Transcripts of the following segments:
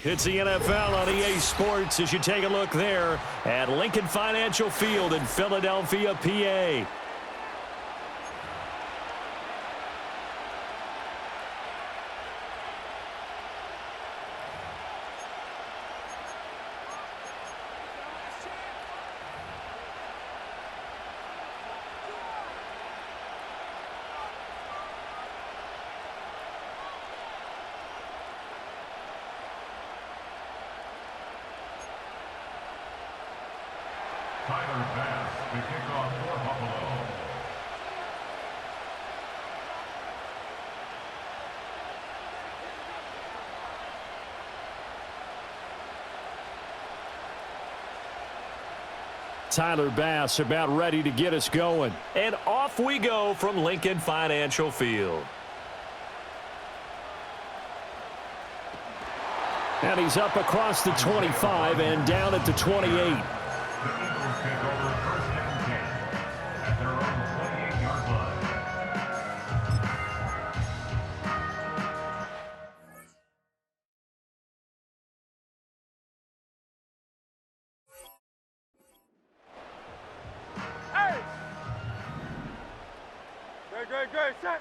It's the NFL on EA Sports as you take a look there at Lincoln Financial Field in Philadelphia, PA. The kickoff for Buffalo. Tyler Bass about ready to get us going. And off we go from Lincoln Financial Field. And he's up across the 25 and down at the 28. Great, set.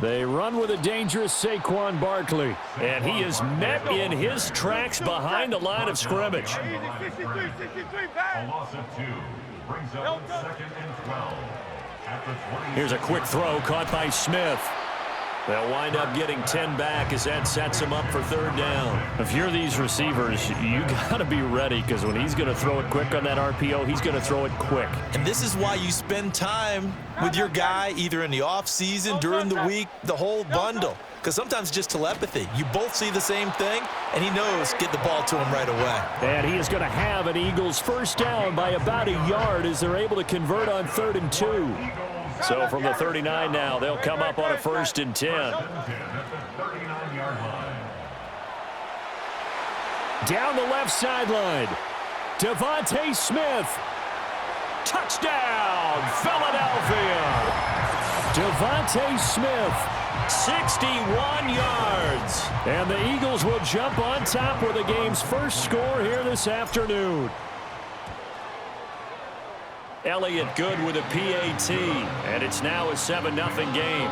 They run with a dangerous Saquon Barkley. And he is met in his tracks behind the line of scrimmage. 63, a loss of 2. Brings up 2nd and 12. Here's a quick throw caught by Smith. They'll wind up getting 10 back as that sets him up for 3rd down. If you're these receivers, you got to be ready because when he's going to throw it quick on that RPO, he's going to throw it quick. And this is why you spend time with your guy either in the offseason, during the week, the whole bundle. Because sometimes it's just telepathy. You both see the same thing, and he knows get the ball to him right away. And he is going to have an Eagles 1st down by about a yard as they're able to convert on 3rd and 2. So from the 39 now, they'll come up on a 1st and 10. Down the left sideline, Devontae Smith. Touchdown, Philadelphia. Devontae Smith, 61 yards. And the Eagles will jump on top with the game's first score here this afternoon. Elliott good with a PAT, and it's now a 7-0 game.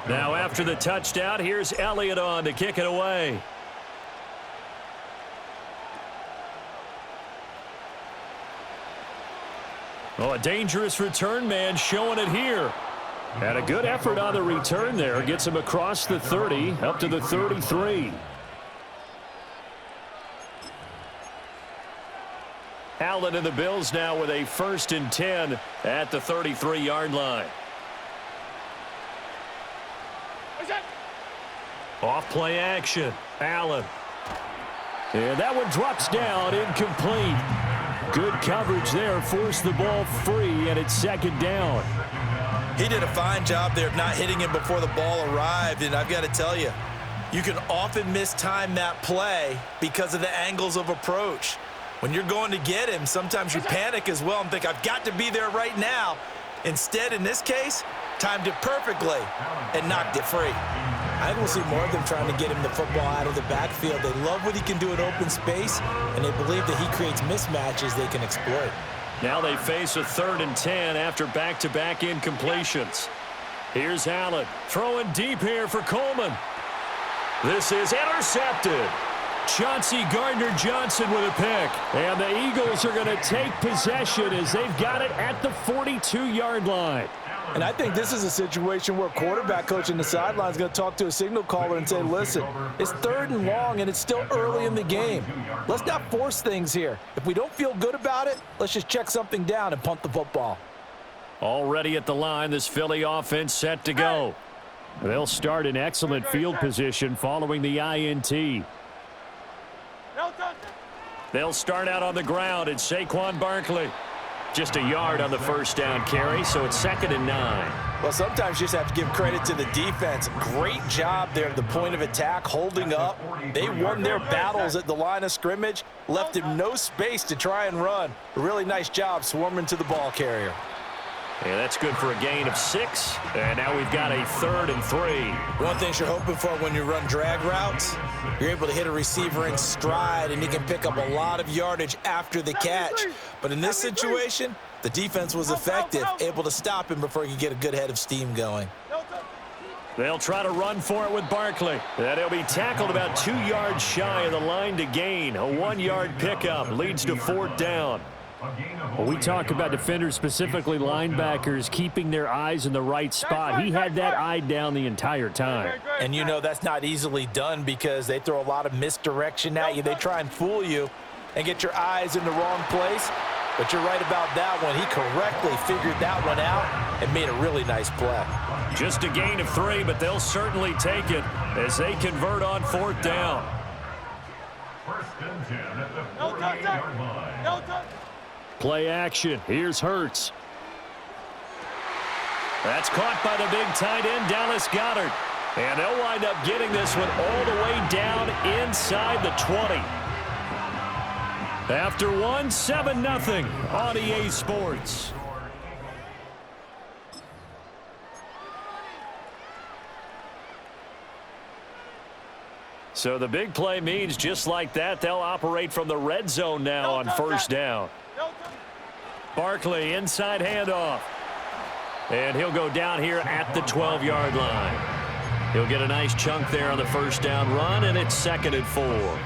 Now after the touchdown, here's Elliott on to kick it away. Oh, a dangerous return man showing it here. And a good effort on the return there. Gets him across the 30, up to the 33. Allen and the Bills now with a 1st and 10 at the 33-yard line. Off play action. Allen. And that one drops down, incomplete. Good coverage there, forced the ball free, and it's 2nd down. He did a fine job there of not hitting him before the ball arrived, and I've got to tell you, you can often mistime that play because of the angles of approach. When you're going to get him, sometimes you panic as well and think, I've got to be there right now. Instead, in this case, timed it perfectly and knocked it free. I will see more of them trying to get him the football out of the backfield. They love what he can do in open space, and they believe that he creates mismatches they can exploit. Now they face a 3rd and 10 after back-to-back incompletions. Here's Allen throwing deep here for Coleman. This is intercepted. Chauncey Gardner-Johnson with a pick. And the Eagles are going to take possession as they've got it at the 42-yard line. And I think this is a situation where quarterback coach in the sideline is going to talk to a signal caller and say, listen, it's 3rd and long and it's still early in the game. Let's not force things here. If we don't feel good about it, let's just check something down and punt the football. Already at the line, this Philly offense set to go. They'll start in excellent field position following the INT. They'll start out on the ground. It's Saquon Barkley. Just a yard on the first down carry, so it's 2nd and 9. Well, sometimes you just have to give credit to the defense. Great job there at the point of attack, holding up. They won their battles at the line of scrimmage, left him no space to try and run. A really nice job swarming to the ball carrier. Yeah, that's good for a gain of 6. And now we've got a 3rd and 3. One thing you're hoping for when you run drag routes, you're able to hit a receiver in stride, and he can pick up a lot of yardage after the catch. But in this situation, the defense was effective, able to stop him before he could get a good head of steam going. They'll try to run for it with Barkley. And he'll be tackled about 2 yards shy of the line to gain. A 1-yard pickup leads to 4th down. Well, we talk about defenders, specifically linebackers, keeping their eyes in the right spot. He had that eye down the entire time. And you know that's not easily done because they throw a lot of misdirection at you. They try and fool you and get your eyes in the wrong place. But you're right about that one. He correctly figured that one out and made a really nice play. Just a gain of 3, but they'll certainly take it as they convert on 4th down. 1st and 10 at the 48-yard line. Play action. Here's Hurts. That's caught by the big tight end, Dallas Goedert. And they'll wind up getting this one all the way down inside the 20. After 1, 7-0 on EA Sports. So the big play means just like that, they'll operate from the red zone now on 1st down. Barkley, inside handoff. And he'll go down here at the 12-yard line. He'll get a nice chunk there on the 1st down run, and it's 2nd and 4.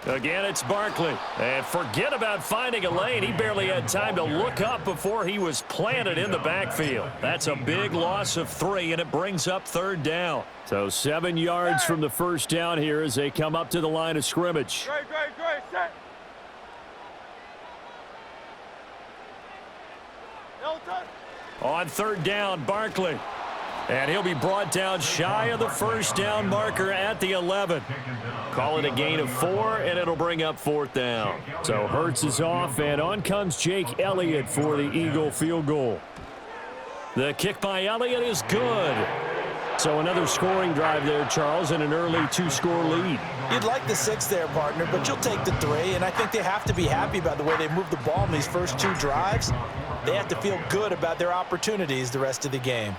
Again, it's Barkley. And forget about finding a lane. He barely had time to look up before he was planted in the backfield. That's a big loss of 3, and it brings up 3rd down. So 7 yards from the 1st down here as they come up to the line of scrimmage. Great, set. On 3rd down, Barkley. And he'll be brought down shy of the 1st down marker at the 11. Call it a gain of 4, and it'll bring up 4th down. So Hurts is off, and on comes Jake Elliott for the Eagle field goal. The kick by Elliott is good. So another scoring drive there, Charles, and an early 2-score lead. You'd like the 6 there, partner, but you'll take the 3, and I think they have to be happy about the way they moved the ball in these first 2 drives. They have to feel good about their opportunities the rest of the game.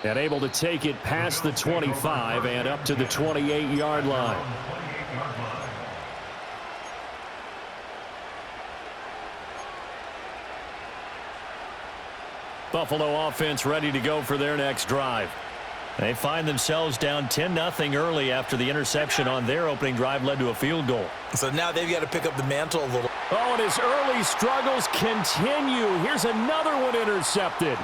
And able to take it past the 25 and up to the 28-yard line. Buffalo offense ready to go for their next drive. They find themselves down 10-0 early after the interception on their opening drive led to a field goal. So now they've got to pick up the mantle a little. Oh, and his early struggles continue. Here's another one intercepted.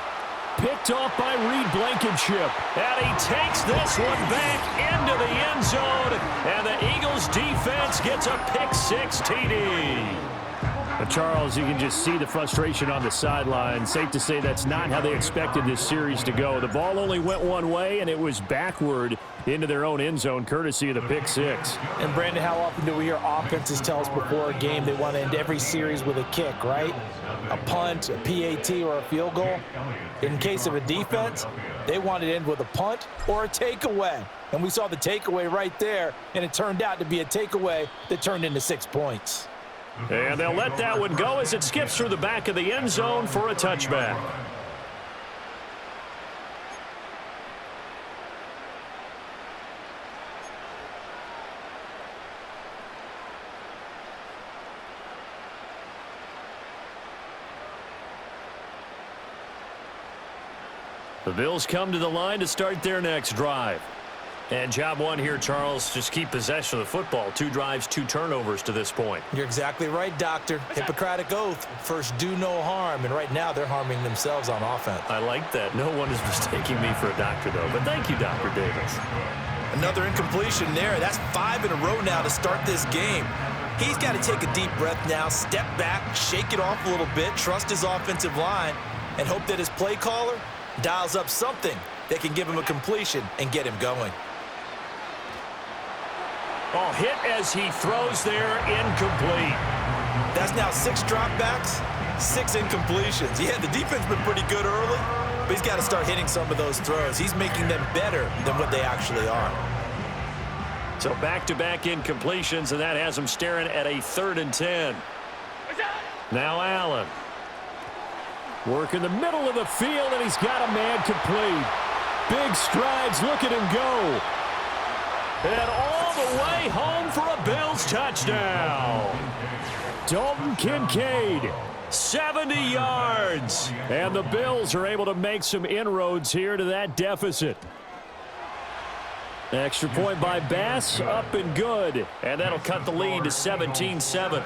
Picked off by Reed Blankenship. And he takes this one back into the end zone. And the Eagles defense gets a pick-6 TD. But Charles, you can just see the frustration on the sideline. Safe to say that's not how they expected this series to go. The ball only went one way, and it was backward into their own end zone, courtesy of the pick-6. And, Brandon, how often do we hear offenses tell us before a game they want to end every series with a kick, right? A punt, a PAT, or a field goal. In case of a defense, they want to end with a punt or a takeaway. And we saw the takeaway right there, and it turned out to be a takeaway that turned into 6 points. And they'll let that one go as it skips through the back of the end zone for a touchback. The Bills come to the line to start their next drive. And job one here, Charles, just keep possession of the football. 2 drives, 2 turnovers to this point. You're exactly right, Doctor. Hippocratic oath. First, do no harm. And right now, they're harming themselves on offense. I like that. No one is mistaking me for a doctor, though. But thank you, Dr. Davis. Another incompletion there. That's 5 in a row now to start this game. He's got to take a deep breath now, step back, shake it off a little bit, trust his offensive line, and hope that his play caller dials up something that can give him a completion and get him going. Oh, hit as he throws there, incomplete. That's now 6 dropbacks, 6 incompletions. Yeah, the defense been pretty good early, but he's got to start hitting some of those throws. He's making them better than what they actually are. So back-to-back incompletions, and that has him staring at a 3rd and 10. Now Allen. Work in the middle of the field, and he's got a man complete. Big strides. Look at him go. And all the way home for a Bills touchdown. Dalton Kincaid, 70 yards. And the Bills are able to make some inroads here to that deficit. Extra point by Bass, up and good. And that'll cut the lead to 17-7.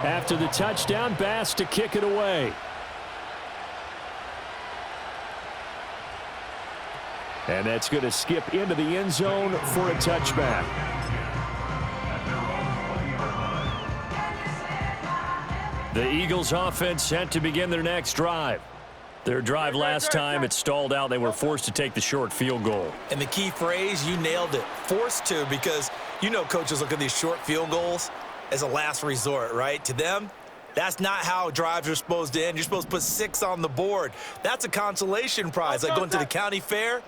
After the touchdown, Bass to kick it away. And that's going to skip into the end zone for a touchback. The Eagles offense set to begin their next drive. Their drive last time, it stalled out. They were forced to take the short field goal. And the key phrase, you nailed it, forced to, because you know coaches look at these short field goals as a last resort, right? To them, that's not how drives are supposed to end. You're supposed to put 6 on the board. That's a consolation prize. Like going to the county fair,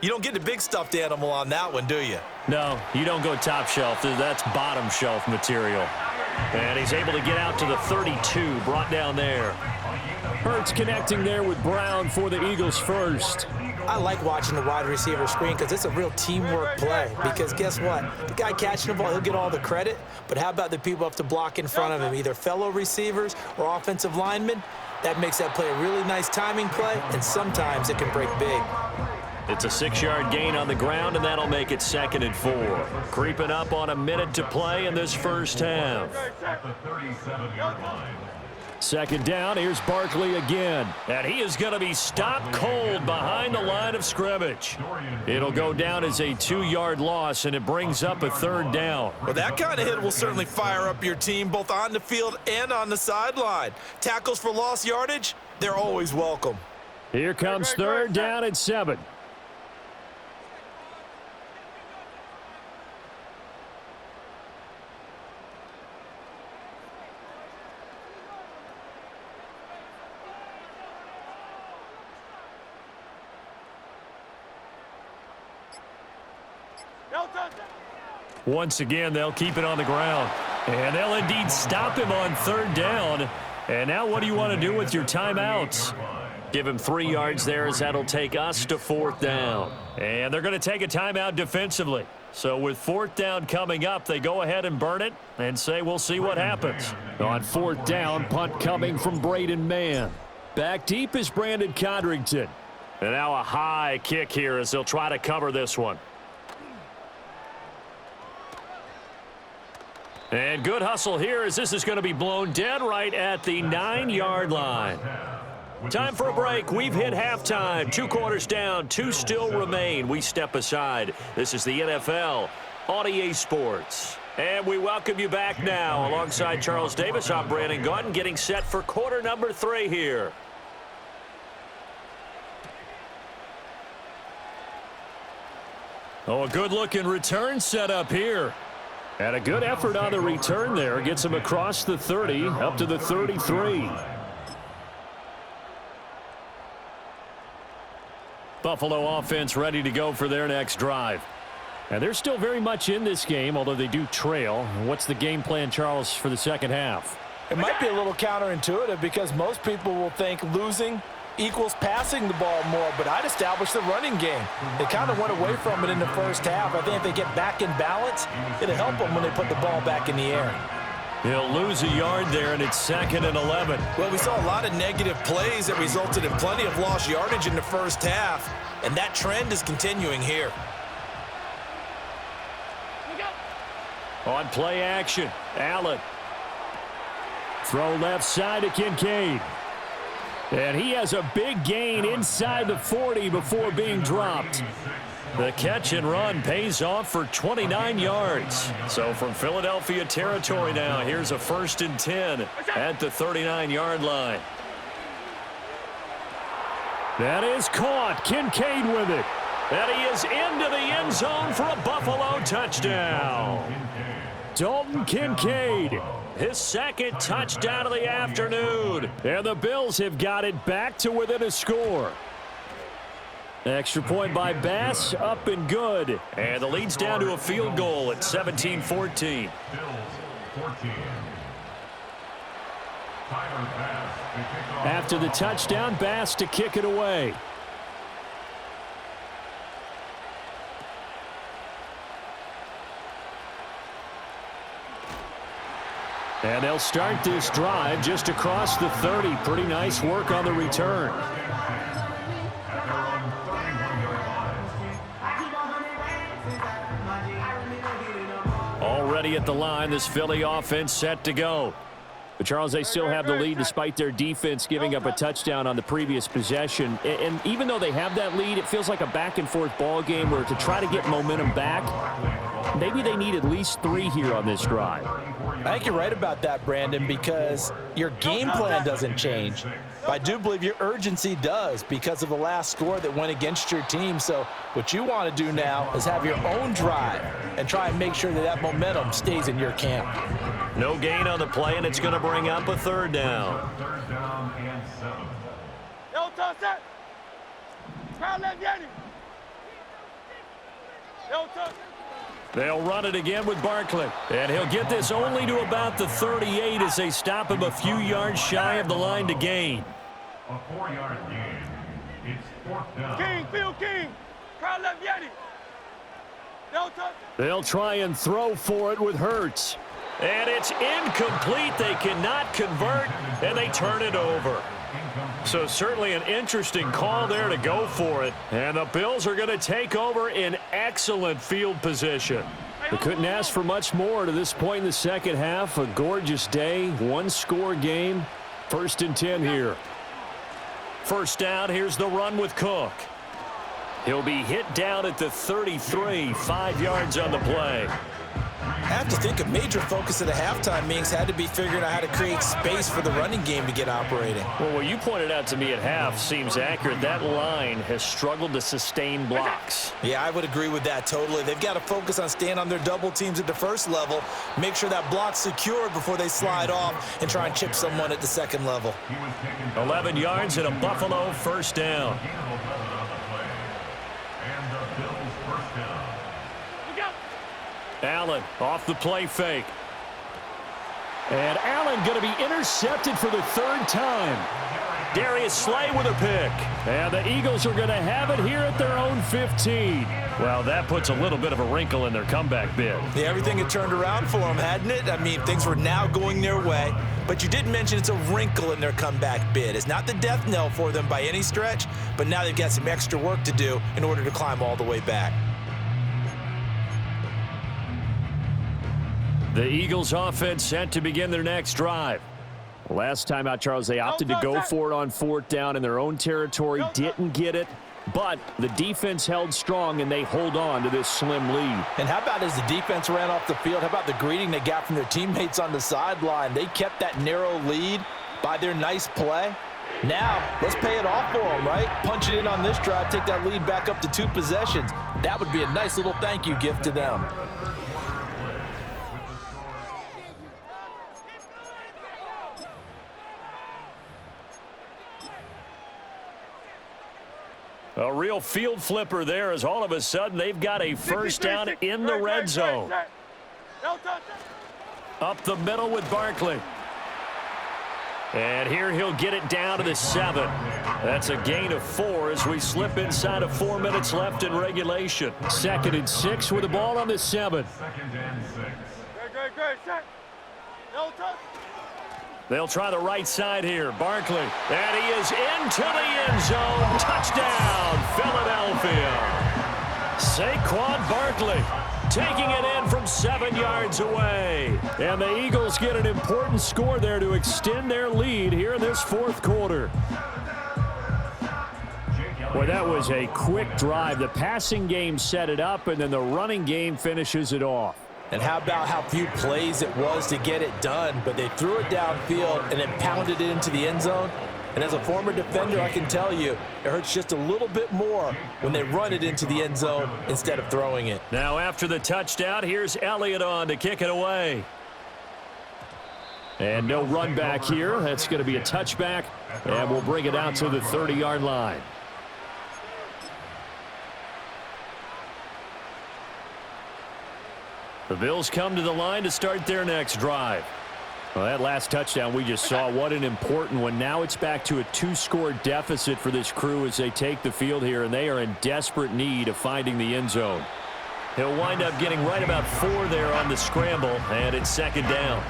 you don't get the big stuffed animal on that one, do you? No, you don't go top shelf. That's bottom shelf material. And he's able to get out to the 32, brought down there. Hurts connecting there with Brown for the Eagles first. I like watching the wide receiver screen because it's a real teamwork play. Because guess what? The guy catching the ball, he'll get all the credit. But how about the people up to block in front of him, either fellow receivers or offensive linemen? That makes that play a really nice timing play, and sometimes it can break big. It's a 6-yard gain on the ground, and that'll make it 2nd and 4. Creeping up on a minute to play in this first half. At the 37-yard line. 2nd down, here's Barkley again. And he is going to be stopped cold behind the line of scrimmage. It'll go down as a 2-yard loss, and it brings up a 3rd down. Well, that kind of hit will certainly fire up your team, both on the field and on the sideline. Tackles for lost yardage, they're always welcome. Here comes 3rd down at 7. Once again, they'll keep it on the ground. And they'll indeed stop him on 3rd down. And now what do you want to do with your timeouts? Give him 3 yards there, as that'll take us to 4th down. And they're going to take a timeout defensively. So with 4th down coming up, they go ahead and burn it and say we'll see what happens. On 4th down, punt coming from Braden Mann. Back deep is Brandon Codrington. And now a high kick here as they'll try to cover this one. And good hustle here as this is going to be blown dead right at the 9-yard line. Time for a break. We've hit halftime. 2 quarters down. 2 still remain. We step aside. This is the NFL on EA Sports. And we welcome you back now. Alongside Charles Davis, I'm Brandon Gaudin, getting set for quarter number 3 here. Oh, a good-looking return set up here. And a good effort on the return there. Gets him across the 30, up to the 33. Buffalo offense ready to go for their next drive. And they're still very much in this game, although they do trail. What's the game plan, Charles, for the second half? It might be a little counterintuitive because most people will think losing equals passing the ball more, but I'd establish the running game. They kind of went away from it in the first half. I think if they get back in balance, it'll help them when they put the ball back in the air. He'll lose a yard there, and it's 2nd and 11. Well, we saw a lot of negative plays that resulted in plenty of lost yardage in the first half, and that trend is continuing here. On play action, Allen. Throw left side to Kincaid. And he has a big gain inside the 40 before being dropped. The catch and run pays off for 29 yards. So from Philadelphia territory now, here's a 1st and 10 at the 39-yard line. That is caught. Kincaid with it. And he is into the end zone for a Buffalo touchdown. Dalton Kincaid. His 2nd touchdown of the afternoon. And the Bills have got it back to within a score. Extra point by Bass, up and good. And the lead's down to a field goal at 17-14. Bills 14. Tyler Bass to kick off. After the touchdown, Bass to kick it away. And they'll start this drive just across the 30. Pretty nice work on the return. Already at the line, this Philly offense set to go. But Charles, they still have the lead despite their defense giving up a touchdown on the previous possession. And even though they have that lead, it feels like a back-and-forth ball game where to try to get momentum back, maybe they need at least 3 here on this drive. I think you're right about that, Brandon, because your game plan doesn't change. But I do believe your urgency does because of the last score that went against your team. So what you want to do now is have your own drive and try and make sure that that momentum stays in your camp. No gain on the play, and it's going to bring up a 3rd down. 3rd down and 7. They'll run it again with Barkley. And he'll get this only to about the 38 as they stop him a few yards shy of the line to gain. A 4-yard gain. It's 4th down. King, Phil King. Crowd left Yeti. No touch. They'll try and throw for it with Hurts. And it's incomplete. They cannot convert, and they turn it over. So certainly an interesting call there to go for it. And the Bills are going to take over in excellent field position. They couldn't ask for much more to this point in the second half. A gorgeous day, 1-score game. 1st and 10 here. 1st down, here's the run with Cook. He'll be hit down at the 33, 5 yards on the play. I have to think a major focus of the halftime meetings had to be figuring out how to create space for the running game to get operating. Well, what you pointed out to me at half seems accurate. That line has struggled to sustain blocks. Yeah, I would agree with that totally. They've got to focus on staying on their double teams at the 1st level, make sure that block's secure before they slide off and try and chip someone at the 2nd level. 11 yards and a Buffalo 1st down. Allen off the play fake. And Allen going to be intercepted for the 3rd time. Darius Slay with a pick. And the Eagles are going to have it here at their own 15. Well, that puts a little bit of a wrinkle in their comeback bid. Yeah, everything had turned around for them, hadn't it? I mean, things were now going their way. But you did mention it's a wrinkle in their comeback bid. It's not the death knell for them by any stretch, but now they've got some extra work to do in order to climb all the way back. The Eagles offense set to begin their next drive. Last time out, Charles, they opted to go for it on 4th down in their own territory. Didn't get it, but the defense held strong, and they hold on to this slim lead. And how about as the defense ran off the field, how about the greeting they got from their teammates on the sideline? They kept that narrow lead by their nice play. Now, let's pay it off for them, right? Punch it in on this drive, take that lead back up to 2 possessions. That would be a nice little thank you gift to them. A real field flipper there as all of a sudden they've got a 1st down in the red zone. Up the middle with Barkley. And here he'll get it down to the 7. That's a gain of 4 as we slip inside of 4 minutes left in regulation. 2nd and 6 with the ball on the 7. 2nd and 6. Great. No touch. They'll try the right side here. Barkley. And he is into the end zone. Touchdown, Philadelphia. Saquon Barkley taking it in from 7 yards away. And the Eagles get an important score there to extend their lead here in this 4th quarter. Boy, that was a quick drive. The passing game set it up, and then the running game finishes it off. And how about how few plays it was to get it done, but they threw it downfield and then pounded it into the end zone. And as a former defender, I can tell you, it hurts just a little bit more when they run it into the end zone instead of throwing it. Now after the touchdown, here's Elliott on to kick it away. And no run back here. That's going to be a touchback, and we'll bring it out to the 30-yard line. The Bills come to the line to start their next drive. Well, that last touchdown we just saw, what an important one. Now it's back to a 2-score deficit for this crew as they take the field here, and they are in desperate need of finding the end zone. He'll wind up getting right about 4 there on the scramble, and it's second down.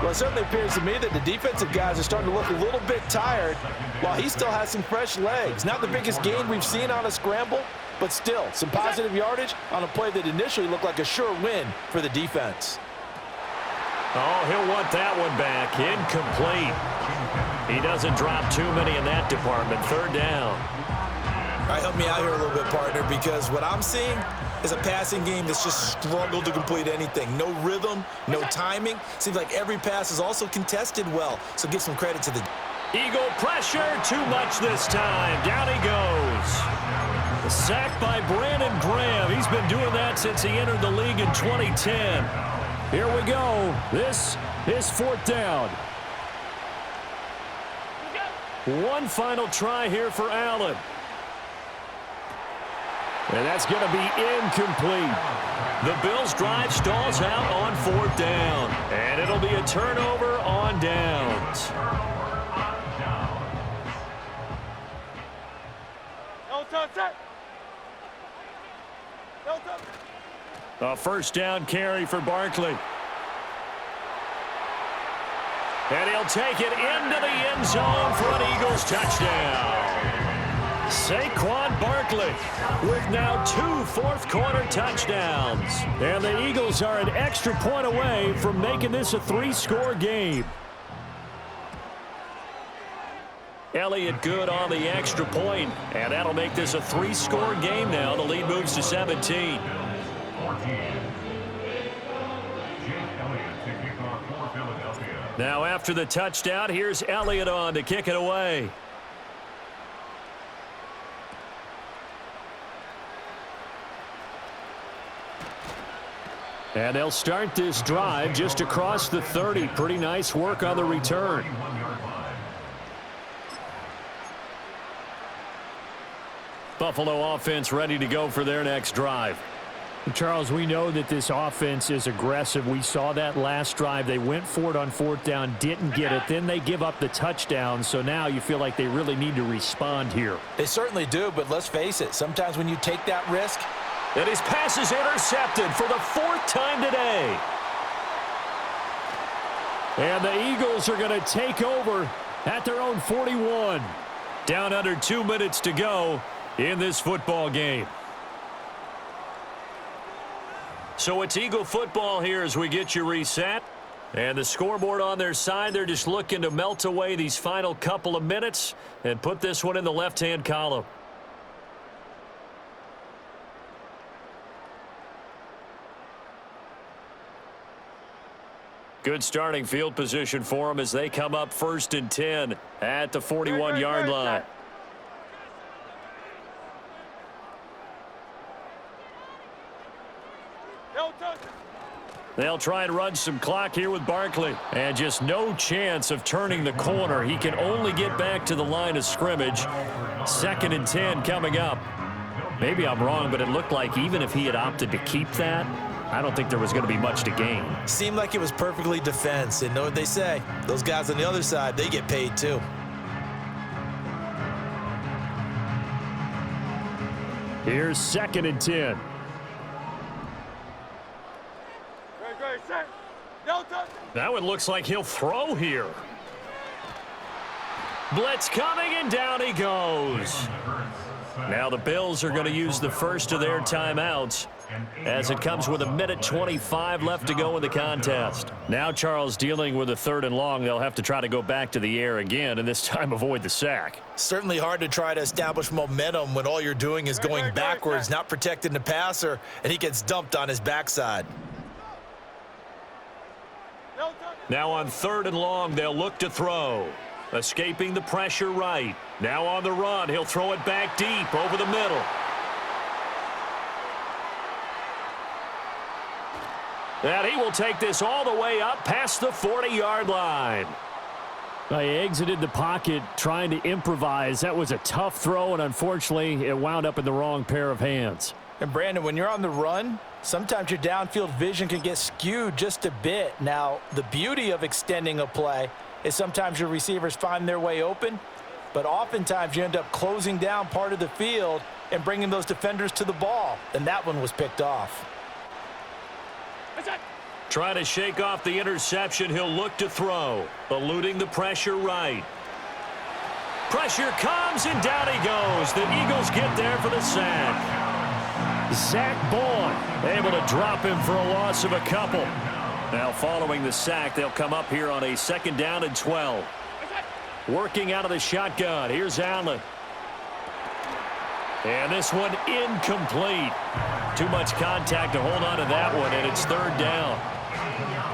Well, it certainly appears to me that the defensive guys are starting to look a little bit tired while he still has some fresh legs. Not the biggest gain we've seen on a scramble, but still some positive yardage on a play that initially looked like a sure win for the defense. Oh, he'll want that one back. Incomplete. He doesn't drop too many in that department. Third down. All right, help me out here a little bit, partner, because what I'm seeing is a passing game that's just struggled to complete anything. No rhythm, no timing. Seems like every pass is also contested well, so give some credit to the Eagle pressure, too much this time. Down he goes. Sacked by Brandon Graham. He's been doing that since he entered the league in 2010. Here we go. This is fourth down. One final try here for Allen. And that's going to be incomplete. The Bills' drive stalls out on fourth down. And it'll be a turnover on downs. A first down carry for Barkley. And he'll take it into the end zone for an Eagles touchdown. Saquon Barkley with now 2 fourth-quarter touchdowns. And the Eagles are an extra point away from making this a 3-score game. Elliott good on the extra point, and that'll make this a 3-score game now. The lead moves to 17. Now after the touchdown, here's Elliott on to kick it away. And they'll start this drive just across the 30. Pretty nice work on the return. Buffalo offense ready to go for their next drive. Charles, we know that this offense is aggressive. We saw that last drive. They went for it on fourth down, didn't get it. Then they give up the touchdown. So now you feel like they really need to respond here. They certainly do, but let's face it. Sometimes when you take that risk. And his pass is intercepted for the 4th time today. And the Eagles are going to take over at their own 41. Down under 2 minutes to go in this football game. So it's Eagle football here as we get you reset. And the scoreboard on their side, they're just looking to melt away these final couple of minutes and put this one in the left-hand column. Good starting field position for them as they come up 1st and 10 at the 41-yard line. They'll try and run some clock here with Barkley. And just no chance of turning the corner. He can only get back to the line of scrimmage. 2nd and 10 coming up. Maybe I'm wrong, but it looked like even if he had opted to keep that, I don't think there was going to be much to gain. Seemed like it was perfectly defense. And know what they say? Those guys on the other side, they get paid too. Here's 2nd and 10. That one looks like he'll throw here. Blitz coming, and down he goes. Now the Bills are going to use the first of their timeouts as it comes with 1:25 left to go in the contest. Now Charles dealing with a 3rd and long. They'll have to try to go back to the air again, and this time avoid the sack. Certainly hard to try to establish momentum when all you're doing is going backwards, not protecting the passer, and he gets dumped on his backside. Now on 3rd and long, they'll look to throw. Escaping the pressure right. Now on the run, he'll throw it back deep over the middle. And he will take this all the way up past the 40-yard line. He exited the pocket trying to improvise. That was a tough throw, and unfortunately, it wound up in the wrong pair of hands. And Brandon, when you're on the run, sometimes your downfield vision can get skewed just a bit. Now, the beauty of extending a play is sometimes your receivers find their way open, but oftentimes you end up closing down part of the field and bringing those defenders to the ball, and that one was picked off. Trying to shake off the interception, he'll look to throw. Eluding the pressure right. Pressure comes, and down he goes. The Eagles get there for the sack. Zach Bourne able to drop him for a loss of a couple. Now following the sack, they'll come up here on a 2nd down and 12. Working out of the shotgun. Here's Allen. And this one incomplete. Too much contact to hold on to that one, and it's 3rd down.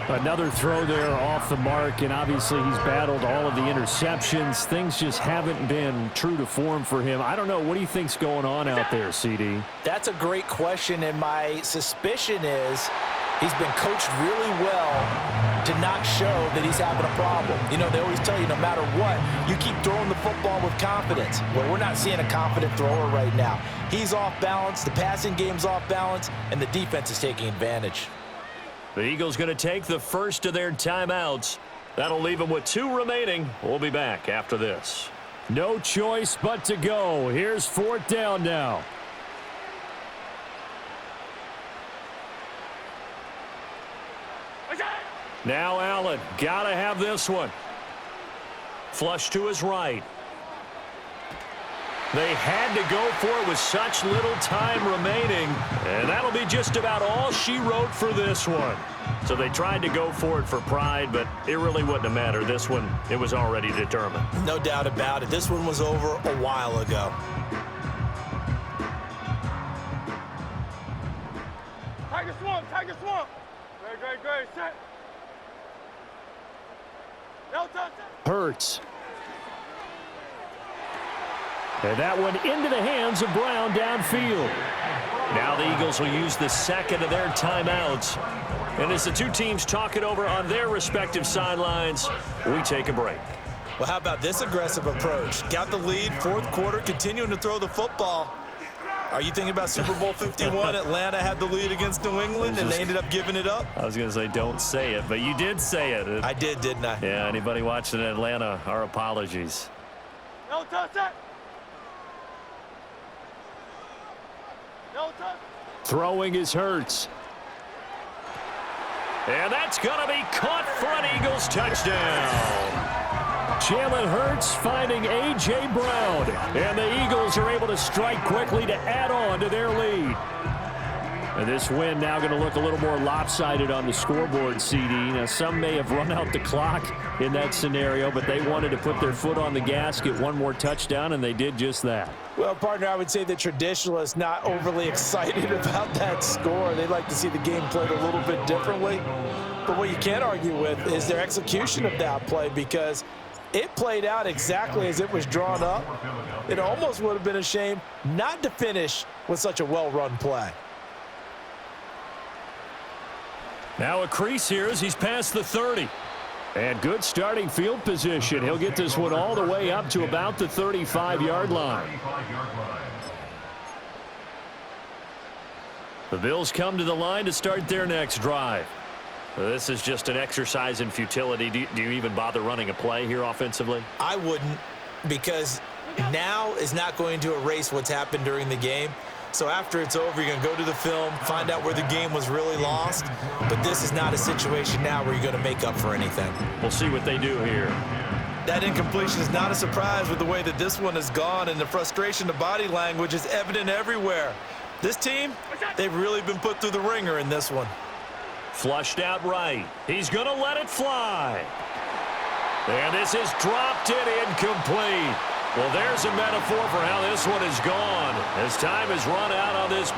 Another throw there off the mark, and obviously he's battled all of the interceptions. Things just haven't been true to form for him. I don't know. What do you think's going on out there, CD? That's a great question, and my suspicion is he's been coached really well to not show that he's having a problem. You know, they always tell you no matter what, you keep throwing the football with confidence. Well, we're not seeing a confident thrower right now. He's off balance, the passing game's off balance, and the defense is taking advantage. The Eagles going to take the first of their timeouts. That'll leave them with 2 remaining. We'll be back after this. No choice but to go. Here's 4th down now. Now Allen, gotta have this one. Flush to his right. They had to go for it with such little time remaining, and that'll be just about all she wrote for this one. So they tried to go for it for pride, but it really wouldn't have mattered. This one, it was already determined. No doubt about it. This one was over a while ago. Tiger swamp, Tiger swamp. Great, set. Hurts. And that one into the hands of Brown downfield. Now the Eagles will use the 2nd of their timeouts. And as the 2 teams talk it over on their respective sidelines, we take a break. Well, how about this aggressive approach? Got the lead, 4th quarter, continuing to throw the football. Are you thinking about Super Bowl 51? Atlanta had the lead against New England, and they ended up giving it up? I was going to say don't say it, but you did say it. I did, didn't I? Yeah, anybody watching Atlanta, our apologies. No touch that. No touch. Throwing is Hurts. And that's going to be caught for an Eagles touchdown. Jalen Hurts finding A.J. Brown. And the Eagles are able to strike quickly to add on to their lead. And this win now going to look a little more lopsided on the scoreboard, CD. Now, some may have run out the clock in that scenario, but they wanted to put their foot on the gas, get one more touchdown, and they did just that. Well, partner, I would say the traditionalists not overly excited about that score. They'd like to see the game played a little bit differently. But what you can't argue with is their execution of that play, because it played out exactly as it was drawn up. It almost would have been a shame not to finish with such a well-run play. Now a crease here as he's past the 30. And good starting field position. He'll get this one all the way up to about the 35-yard line. The Bills come to the line to start their next drive. This is just an exercise in futility. Do you even bother running a play here offensively? I wouldn't, because now is not going to erase what's happened during the game. So after it's over, you're going to go to the film, find out where the game was really lost. But this is not a situation now where you're going to make up for anything. We'll see what they do here. That incompletion is not a surprise with the way that this one has gone, and the frustration, the body language is evident everywhere. This team, they've really been put through the ringer in this one. Flushed out right. He's going to let it fly. And this is dropped it incomplete. Well, there's a metaphor for how this one is gone as time has run out on this ball.